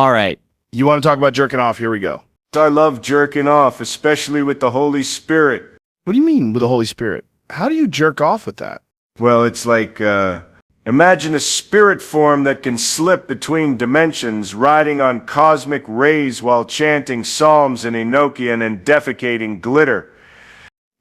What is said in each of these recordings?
All right. You want to talk about jerking off? Here we go. I love jerking off, especially with the Holy Spirit. What do you mean with the Holy Spirit? How do you jerk off with that? Well, it's like, imagine a spirit form that can slip between dimensions, riding on cosmic rays while chanting psalms in Enochian and defecating glitter.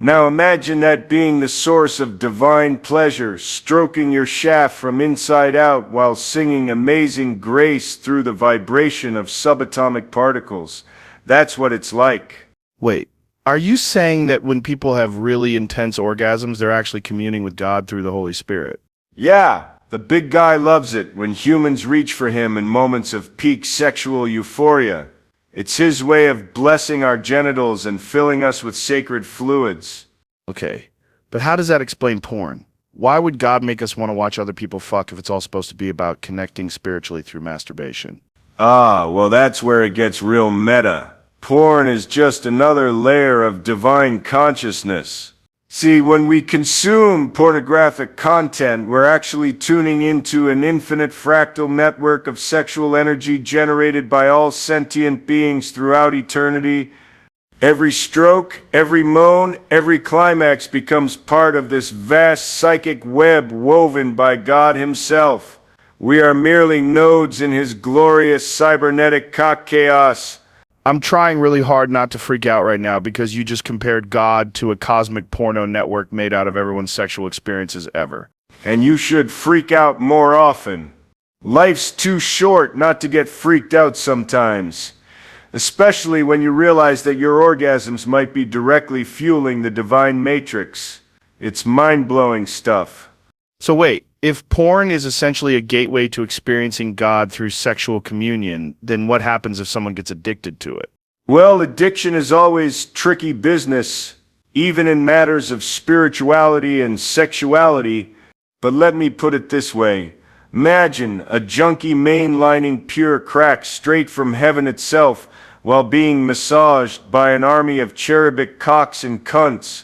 Now imagine that being the source of divine pleasure, stroking your shaft from inside out while singing amazing grace through the vibration of subatomic particles. That's what it's like. Wait, are you saying that when people have really intense orgasms, they're actually communing with God through the Holy Spirit? Yeah, the big guy loves it when humans reach for him in moments of peak sexual euphoria. It's his way of blessing our genitals and filling us with sacred fluids. Okay, but how does that explain porn? Why would God make us want to watch other people fuck if it's all supposed to be about connecting spiritually through masturbation? Ah, well, that's where it gets real meta. Porn is just another layer of divine consciousness. See, when we consume pornographic content, we're actually tuning into an infinite fractal network of sexual energy generated by all sentient beings throughout eternity. Every stroke, every moan, every climax becomes part of this vast psychic web woven by God Himself. We are merely nodes in His glorious cybernetic cock chaos. I'm trying really hard not to freak out right now because you just compared God to a cosmic porno network made out of everyone's sexual experiences ever. And you should freak out more often. Life's too short not to get freaked out sometimes. Especially when you realize that your orgasms might be directly fueling the divine matrix. It's mind-blowing stuff. So wait, if porn is essentially a gateway to experiencing God through sexual communion, then what happens if someone gets addicted to it? Well, addiction is always tricky business, even in matters of spirituality and sexuality. But let me put it this way. Imagine a junkie mainlining pure crack straight from heaven itself while being massaged by an army of cherubic cocks and cunts.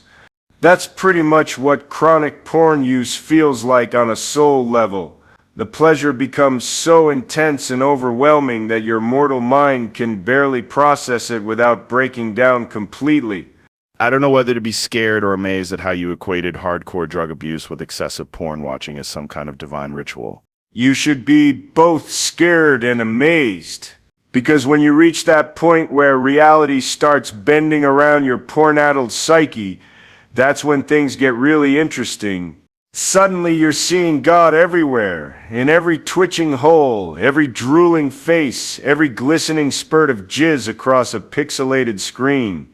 That's pretty much what chronic porn use feels like on a soul level. The pleasure becomes so intense and overwhelming that your mortal mind can barely process it without breaking down completely. I don't know whether to be scared or amazed at how you equated hardcore drug abuse with excessive porn watching as some kind of divine ritual. You should be both scared and amazed. Because when you reach that point where reality starts bending around your porn-addled psyche, that's when things get really interesting. Suddenly you're seeing God everywhere, in every twitching hole, every drooling face, every glistening spurt of jizz across a pixelated screen.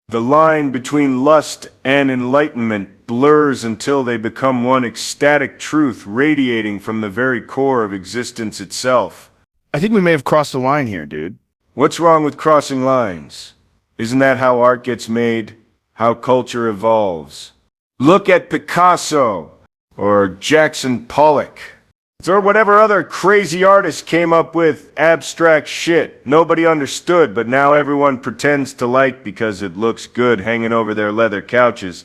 The line between lust and enlightenment blurs until they become one ecstatic truth radiating from the very core of existence itself. I think we may have crossed the line here, dude. What's wrong with crossing lines? Isn't that how art gets made? How culture evolves? Look at Picasso, or Jackson Pollock, or whatever other crazy artist came up with abstract shit nobody understood, but now everyone pretends to like because it looks good hanging over their leather couches.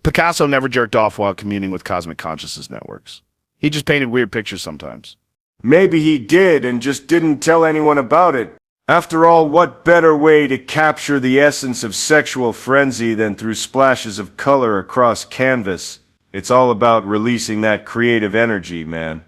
Picasso never jerked off while communing with cosmic consciousness networks. He just painted weird pictures sometimes. Maybe he did and just didn't tell anyone about it. After all, what better way to capture the essence of sexual frenzy than through splashes of color across canvas? It's all about releasing that creative energy, man.